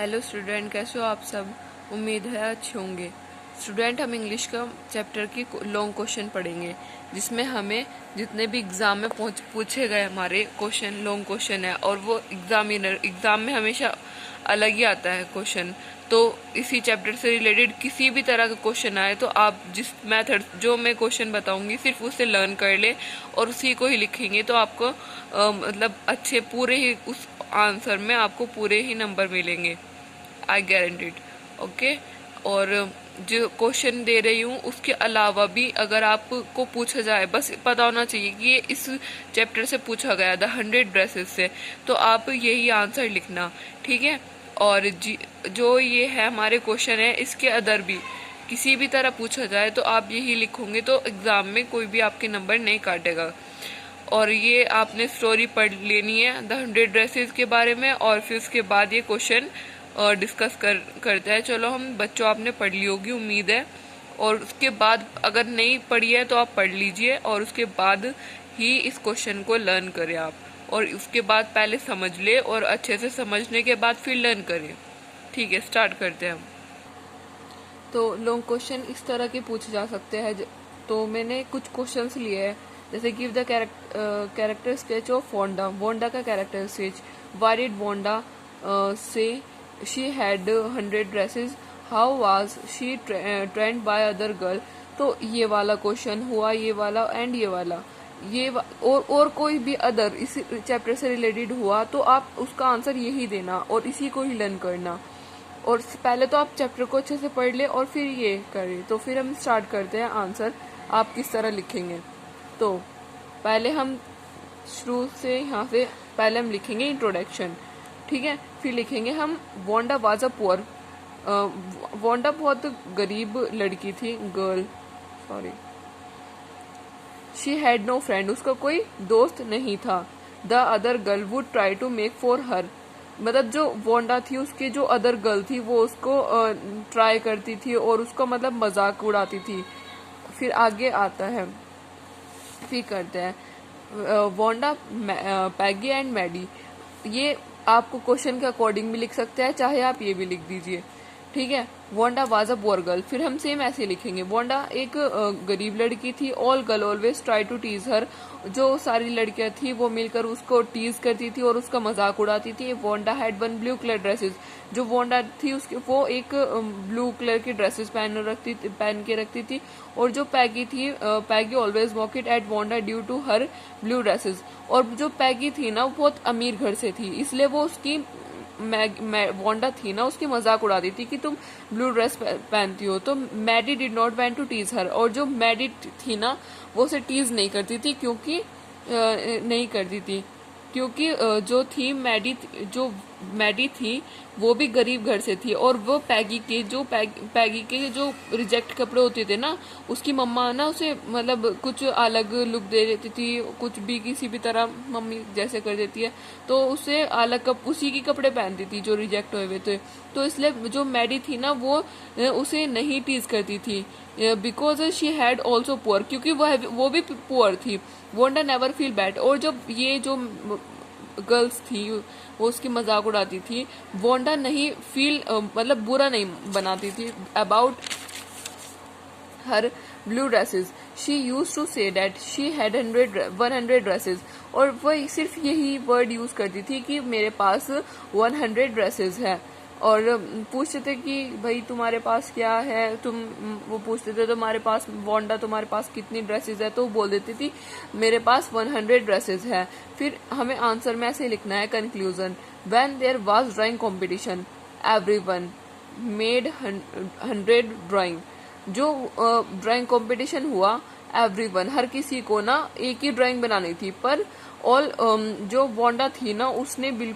Hello student, कैसे हो आप सब। उम्मीद है अच्छे होंगे। स्टूडेंट, हम इंग्लिश का चैप्टर की लॉन्ग क्वेश्चन पढ़ेंगे, जिसमें हमें जितने भी एग्ज़ाम में पूछे गए हमारे क्वेश्चन लॉन्ग क्वेश्चन है, और वो एग्ज़ाम में हमेशा अलग ही आता है क्वेश्चन। तो इसी चैप्टर से रिलेटेड किसी भी तरह का क्वेश्चन आए तो आप जिस मेथड जो मैं क्वेश्चन बताऊंगी सिर्फ उससे लर्न कर ले और उसी को ही लिखेंगे, तो आपको मतलब अच्छे पूरे ही उस आंसर में आपको पूरे ही नंबर मिलेंगे, आई गारंटीड। ओके। और जो क्वेश्चन दे रही हूँ उसके अलावा भी अगर आपको पूछा जाए, बस पता होना चाहिए कि ये इस चैप्टर से पूछा गया द 100 ड्रेसेस से, तो आप यही आंसर लिखना, ठीक है। और जो ये है हमारे क्वेश्चन है, इसके अदर भी किसी भी तरह पूछा जाए तो आप यही लिखोगे, तो एग्जाम में कोई भी आपके नंबर नहीं काटेगा। और ये आपने स्टोरी पढ़ लेनी है द 100 ड्रेसेस के बारे में, और फिर उसके बाद ये क्वेश्चन डिस्कस करते हैं। चलो, हम बच्चों आपने पढ़ ली होगी उम्मीद है, और उसके बाद अगर नहीं पढ़ी है तो आप पढ़ लीजिए, और उसके बाद ही इस क्वेश्चन को लर्न करें आप, और उसके बाद पहले समझ ले और अच्छे से समझने के बाद फिर लर्न करें। ठीक है, स्टार्ट करते हैं हम। तो लॉन्ग क्वेश्चन इस तरह के पूछे जा सकते हैं। तो मैंने कुछ क्वेश्चंस लिए हैं, जैसे give the character sketch of Wanda. Wanda का character sketch. Why did Wanda say she had 100 dresses. How was she treated by other girl. तो ये वाला क्वेश्चन हुआ, ये वाला एंड ये वाला, और कोई भी अदर इस चैप्टर से रिलेटेड हुआ तो आप उसका आंसर यही देना और इसी को ही लर्न करना। और पहले तो आप चैप्टर को अच्छे से पढ़ ले और फिर ये करें। तो फिर हम स्टार्ट करते हैं, आंसर आप किस तरह लिखेंगे। तो पहले हम शुरू से यहाँ से पहले हम लिखेंगे इंट्रोडक्शन, ठीक है। फिर लिखेंगे हम Wanda was a poor. Wanda बहुत गरीब लड़की थी, girl, sorry. She had no friend, उसका कोई दोस्त नहीं था। The other girl would try to make for her, मतलब जो वोंडा थी उसकी जो अदर गर्ल थी वो उसको ट्राई करती थी और उसको मतलब मजाक उड़ाती थी। फिर आगे आता है, फिर करते हैं वोंडा, पैगी एंड मैडी। ये आपको क्वेश्चन के अकॉर्डिंग भी लिख सकते हैं, चाहे आप ये भी लिख दीजिए, ठीक है। Wanda was a poor girl. फिर हम सेम ऐसे लिखेंगे, वोंडा एक गरीब लड़की थी। All girl always try to tease her, जो सारी लड़कियां थी वो मिलकर उसको टीज करती थी और उसका मजाक उड़ाती थी। Wanda had one blue colour dresses, जो वोंडा थी उसके वो एक ब्लू कलर की ड्रेसेस पहन के रखती थी। और जो पैगी थी, Peggy always mocked at Wanda due to her blue dresses. और जो पैगी थी ना वो बहुत अमीर घर से थी, इसलिए वो उसकी वोंडा थी ना उसकी मजाक उड़ाती थी कि तुम ब्लू ड्रेस पहनती हो। तो Maddie did not want to tease her, और जो मैडी थी ना वो उसे टीज नहीं करती थी, क्योंकि जो थी जो मैडी थी वो भी गरीब घर से थी। और वो पैगी के जो रिजेक्ट कपड़े होते थे ना, उसकी मम्मा ना उसे मतलब कुछ अलग लुक दे देती थी, कुछ भी किसी भी तरह मम्मी जैसे कर देती है, तो उसे अलग उसी के कपड़े पहनती थी जो रिजेक्ट हुए थे। तो इसलिए जो मैडी थी ना वो उसे नहीं टीज करती थी, because she had also poor, क्योंकि वो भी पुअर थी। वोंडा नेवर फील बैड, और जब ये जो गर्ल्स थी वो उसकी मजाक उड़ाती थी, वोंडा नहीं फील मतलब बुरा नहीं बनाती थी about her blue dresses. She use to say that she had 100 dresses, और वह सिर्फ यही वर्ड यूज करती थी कि मेरे पास 100 ड्रेसेस है। और पूछते थे कि भाई तुम्हारे पास क्या है, वो पूछते थे तुम्हारे पास वोंडा तुम्हारे पास कितनी ड्रेसेस है, तो वो बोल देती थी मेरे पास 100 ड्रेसेस है। फिर हमें आंसर में ऐसे लिखना है, conclusion. When there was drawing competition everyone made 100 drawing. जो ड्राइंग कंपटीशन हुआ, एवरीवन हर किसी को ना एक ही ड्राइंग बनानी थी, पर ऑल जो वोंडा थी ना उसने बिल्कुल